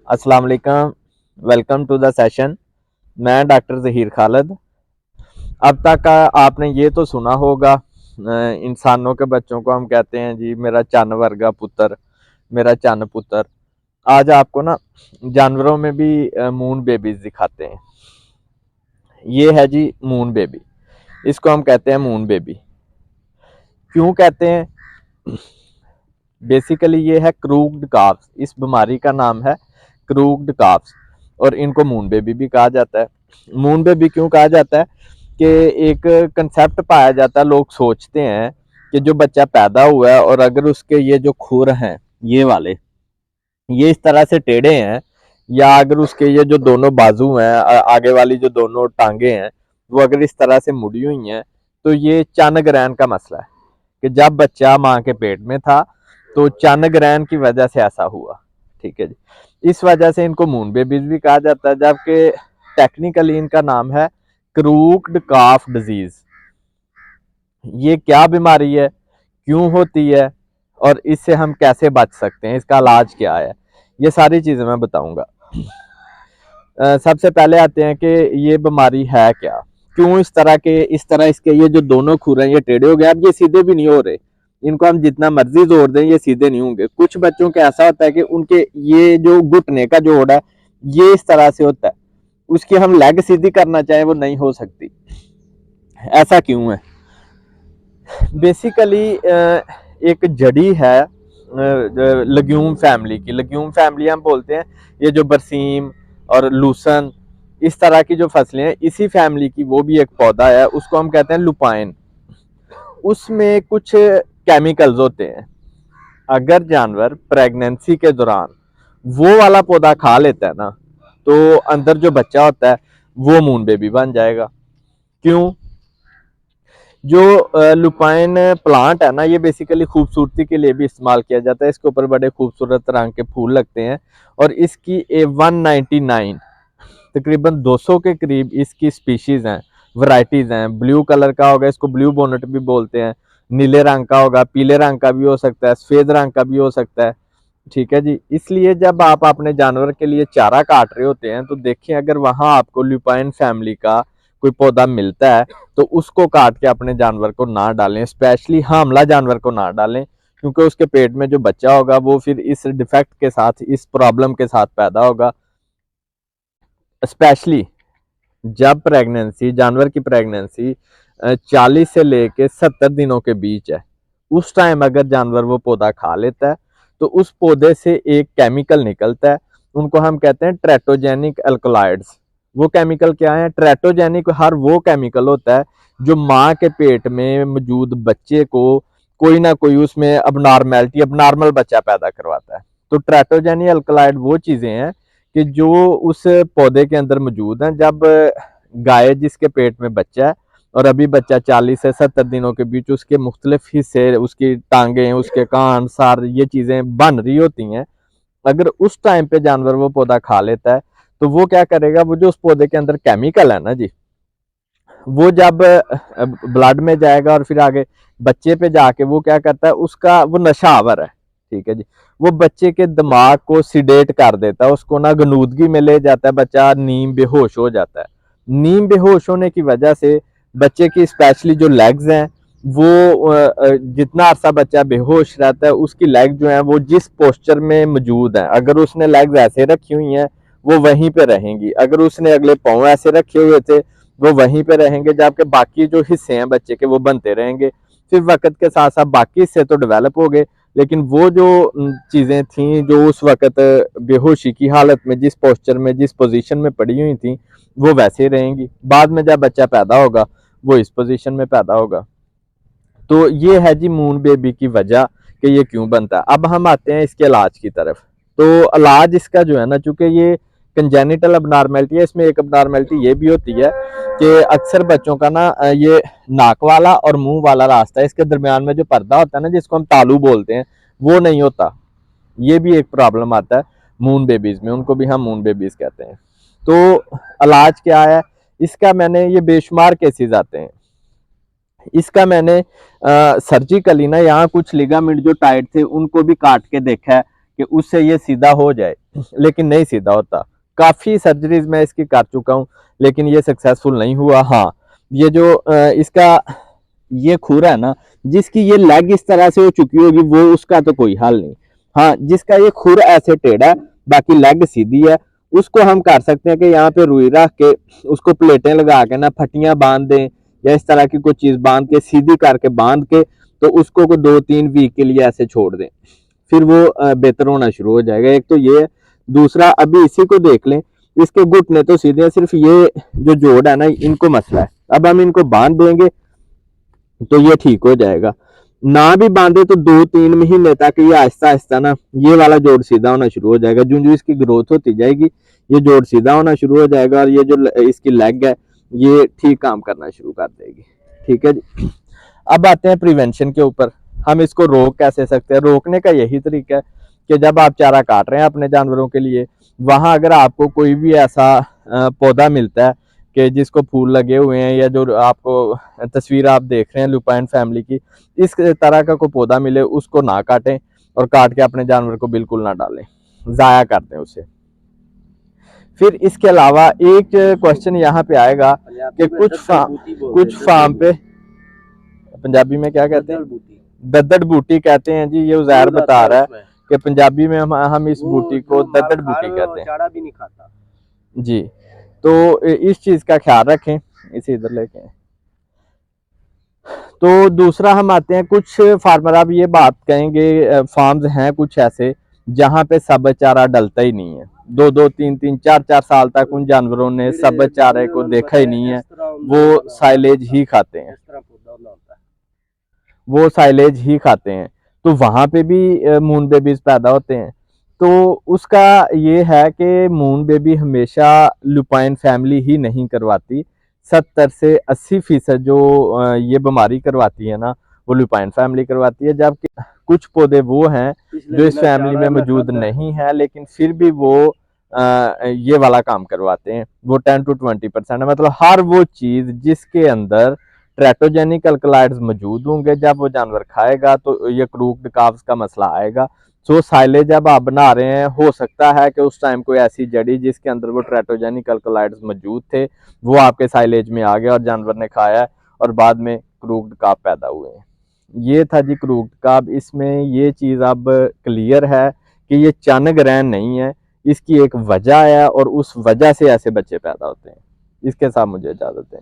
अस्सलाम वालेकुम। Welcome to the session. मैं डॉक्टर ज़हीर खालिद। अब तक आपने ये तो सुना होगा, इंसानों के बच्चों को हम कहते हैं जी मेरा चन्न वर्गा पुत्र, मेरा चन्न पुत्र। आज आपको ना जानवरों में भी मून बेबीज दिखाते हैं। ये है जी मून बेबी, इसको हम कहते हैं मून बेबी। क्यों कहते हैं? बेसिकली ये है क्रूक्ड काफ्स। इस बीमारी का नाम है क्रूक्ड काफ्स और इनको मून बेबी भी कहा जाता है। मून बेबी क्यों कहा जाता है कि एक कंसेप्ट पाया जाता है, लोग सोचते हैं कि जो बच्चा पैदा हुआ है और अगर उसके ये जो खुर हैं ये वाले, ये इस तरह से टेढ़े हैं, या अगर उसके ये जो दोनों बाजू हैं, आगे वाली जो दोनों टांगे हैं वो अगर इस तरह से मुड़ी हुई हैं, तो ये चन्न ग्रहण का मसला है कि जब बच्चा माँ के पेट में था तो चन्न ग्रहण की वजह से ऐसा हुआ। ठीक है जी, इस वजह से इनको मून बेबीज भी कहा जाता है, जबकि टेक्निकली इनका नाम है क्रूक्ड काफ डिजीज। ये क्या बीमारी है, क्यों होती है और इससे हम कैसे बच सकते हैं, इसका इलाज क्या है, ये सारी चीजें मैं बताऊंगा। सबसे पहले आते हैं कि ये बीमारी है क्या, क्यों इस तरह इसके ये जो दोनों खुर हैं ये टेढ़े हो गए। अब ये सीधे भी नहीं हो रहे, इनको हम जितना मर्जी जोर दें ये सीधे नहीं होंगे। कुछ बच्चों के ऐसा होता है कि उनके ये जो घुटने का जोड़ है ये इस तरह से होता है, उसकी हम लेग सीधी करना चाहें वो नहीं हो सकती। ऐसा क्यों है? बेसिकली एक जड़ी है लग्यूम फैमिली की। लग्यूम फैमिली हम बोलते हैं ये जो बरसीम और लूसन इस तरह की जो फसलें हैं इसी फैमिली की, वो भी एक पौधा है, उसको हम कहते हैं लुपाइन। उसमें कुछ केमिकल्स होते हैं, अगर जानवर प्रेगनेंसी के दौरान वो वाला पौधा खा लेता है ना, तो अंदर जो बच्चा होता है वो मून बेबी बन जाएगा। क्यों? जो लुपाइन प्लांट है ना, ये बेसिकली खूबसूरती के लिए भी इस्तेमाल किया जाता है। इसके ऊपर बड़े खूबसूरत रंग के फूल लगते हैं और इसकी 199 तकरीबन 200 के करीब इसकी स्पीशीज हैं, वैरायटीज हैं। ब्लू कलर का होगा, इसको ब्लू बोनट भी बोलते हैं। नीले रंग का होगा, पीले रंग का भी हो सकता है, सफेद रंग का भी हो सकता है। ठीक है जी, इसलिए जब आप अपने जानवर के लिए चारा काट रहे होते हैं तो देखिए अगर वहां आपको ल्यूपाइन फैमिली का कोई पौधा मिलता है तो उसको काट के अपने जानवर को ना डालें, स्पेशली हामला जानवर को ना डालें, क्योंकि उसके पेट में जो बच्चा होगा वो फिर इस डिफेक्ट के साथ, इस प्रॉब्लम के साथ पैदा होगा। स्पेशली जब प्रेगनेंसी, जानवर की प्रेगनेंसी 40 से लेके 70 दिनों के बीच है, उस टाइम अगर जानवर वो पौधा खा लेता है तो उस पौधे से एक केमिकल निकलता है, उनको हम कहते हैं ट्रेटोजेनिक अल्कलॉइड्स। वो केमिकल क्या है? ट्रेटोजेनिक हर वो केमिकल होता है जो माँ के पेट में मौजूद बच्चे को कोई ना कोई उसमें अबनॉर्मेलिटी, अबनॉर्मल बच्चा पैदा करवाता है। तो ट्रेटोजेनिक अल्कलॉइड वो चीजें हैं कि जो उस पौधे के अंदर मौजूद हैं। जब गाय जिसके पेट में बच्चा है और अभी बच्चा 40 से 70 दिनों के बीच, उसके मुख्तलिफ हिस्से, उसकी टांगे, उसके कान, सार, ये चीजें बन रही होती हैं, अगर उस टाइम पे जानवर वो पौधा खा लेता है तो वो क्या करेगा, वो जो उस पौधे के अंदर केमिकल है ना जी, वो जब ब्लड में जाएगा और फिर आगे बच्चे पे जाके वो क्या करता है, उसका वो नशा आवर है। ठीक है जी, वो बच्चे के दिमाग को सिडेट कर देता है, उसको ना गनूदगी में ले जाता है, बच्चा नीम बेहोश हो जाता है। नीम बेहोश होने की वजह से बच्चे की स्पेशली जो लेग्स हैं वो जितना अरसा बच्चा बेहोश रहता है उसकी लेग जो है वो जिस पोस्चर में मौजूद है, अगर उसने लेग्स ऐसे रखी हुई हैं वो वहीं पे रहेंगी, अगर उसने अगले पाँव ऐसे रखे हुए थे वो वहीं पे रहेंगे, जबकि बाकी जो हिस्से हैं बच्चे के वो बनते रहेंगे। फिर वक्त के साथ साथ बाकी हिस्से तो डेवलप हो गए, लेकिन वो जो चीजें थी जो उस वक्त बेहोशी की हालत में जिस पोस्चर में, जिस पोजीशन में पड़ी हुई थी, वो वैसे ही रहेंगी। बाद में जब बच्चा पैदा होगा वो इस पोजीशन में पैदा होगा। तो ये है जी मून बेबी की वजह कि ये क्यों बनता है। अब हम आते हैं इसके इलाज की तरफ। तो इलाज इसका जो है ना, चूंकि ये कंजेनिटल अबनॉर्मेलिटी है, इसमें एक अबनॉर्मेलिटी ये भी होती है कि अक्सर बच्चों का ना ये नाक वाला और मुंह वाला रास्ता है, इसके दरमियान में जो पर्दा होता है ना जिसको हम तालू बोलते हैं, वो नहीं होता। ये भी एक प्रॉब्लम आता है मून बेबीज में, उनको भी हम मून बेबीज कहते हैं। तो इलाज क्या है इसका? मैंने ये बेशुमार केसेस आते हैं इसका, मैंने सर्जिकली ना यहाँ कुछ लिगामेंट जो टाइट थे उनको भी काट के देखा है कि उससे ये सीधा हो जाए, लेकिन नहीं सीधा होता। काफ़ी सर्जरीज मैं इसकी कर चुका हूँ, लेकिन ये सक्सेसफुल नहीं हुआ। हाँ, ये जो इसका ये खुरा है ना, जिसकी ये लेग इस तरह से हो चुकी होगी, वो उसका तो कोई हाल नहीं। हाँ, जिसका ये खुर ऐसे टेढ़ा है, बाकी लेग सीधी है, उसको हम कर सकते हैं कि यहाँ पे रुई रख के उसको प्लेटें लगा के ना फटियां बांध दें, या इस तरह की कोई चीज बांध के सीधी करके बांध के, तो उसको को 2-3 वीक के लिए ऐसे छोड़ दें, फिर वो बेहतर होना शुरू हो जाएगा। एक तो ये, दूसरा अभी इसी को देख लें, इसके घुटने तो सीधे हैं, सिर्फ ये जो जोड़ है ना, इनको मसला है। अब हम इनको बांध देंगे तो ये ठीक हो जाएगा। ना भी बांधे तो 2-3 महीने तक ये आहिस्ता आहिस्ता ना ये वाला जोड़ सीधा होना शुरू हो जाएगा। जो जो इसकी ग्रोथ होती जाएगी, ये जोड़ सीधा होना शुरू हो जाएगा, और ये जो इसकी लेग है ये ठीक काम करना शुरू कर देगी। ठीक है जी। अब आते हैं प्रिवेंशन के ऊपर, हम इसको रोक कैसे सकते हैं। रोकने का यही तरीका है कि जब आप चारा काट रहे हैं अपने जानवरों के लिए, वहां अगर आपको कोई भी ऐसा पौधा मिलता है कि जिसको फूल लगे हुए हैं, या जो आपको तस्वीर आप देख रहे हैं लुपाइन फैमिली की, इस तरह का कोई पौधा मिले, उसको ना काटें, और काट के अपने जानवर को बिल्कुल ना डालें, ज़ाया कर दें उसे। फिर इसके अलावा एक क्वेश्चन यहाँ पे आएगा कि कुछ फार्म पे, पंजाबी में क्या कहते हैं, दद्दड़ बूटी कहते हैं जी। ये उजैर बता रहा है कि पंजाबी में हम इस बूटी को दद्दड़ बूटी कहते हैं भी नहीं खाता जी। तो इस चीज का ख्याल रखें, इसे इधर लेके आए। तो दूसरा हम आते हैं, कुछ फार्मर अब ये बात कहेंगे, फार्म्स हैं कुछ ऐसे जहाँ पे सब चारा डलता ही नहीं है, 2-2, 3-3, 4-4 साल तक उन जानवरों ने सब चारे को देखा ही नहीं है, वो साइलेज ही खाते हैं, वो साइलेज ही खाते हैं। तो वहां पे भी मून बेबीज पैदा होते हैं। तो उसका ये है कि मून बेबी हमेशा लुपाइन फैमिली ही नहीं करवाती, 70 से 80% जो ये बीमारी करवाती है ना, वो लुपाइन फैमिली करवाती है। जबकि कुछ पौधे वो हैं जो इस फैमिली में मौजूद नहीं है, लेकिन फिर भी वो ये वाला काम करवाते हैं। वो 10-20% है, मतलब हर वो चीज जिसके अंदर ट्रेटोजेनिक अल्कलॉइड्स मौजूद होंगे, जब वो जानवर खाएगा तो ये क्रूक्ड काव्स का मसला आएगा। सो साइलेज जब आप बना रहे हैं, हो सकता है कि उस टाइम कोई ऐसी जड़ी जिसके अंदर वो ट्रेटोजेनिक अल्कलॉइड्स मौजूद थे, वो आपके साइलेज में आ गया और जानवर ने खाया, और बाद में क्रूक्ड काव पैदा हुए हैं। ये था जी क्रूक्ड काव। इसमें ये चीज़ अब क्लियर है कि ये चानक ग्रहण नहीं है, इसकी एक वजह है, और उस वजह से ऐसे बच्चे पैदा होते हैं। इसके साथ मुझे इजाज़त दें।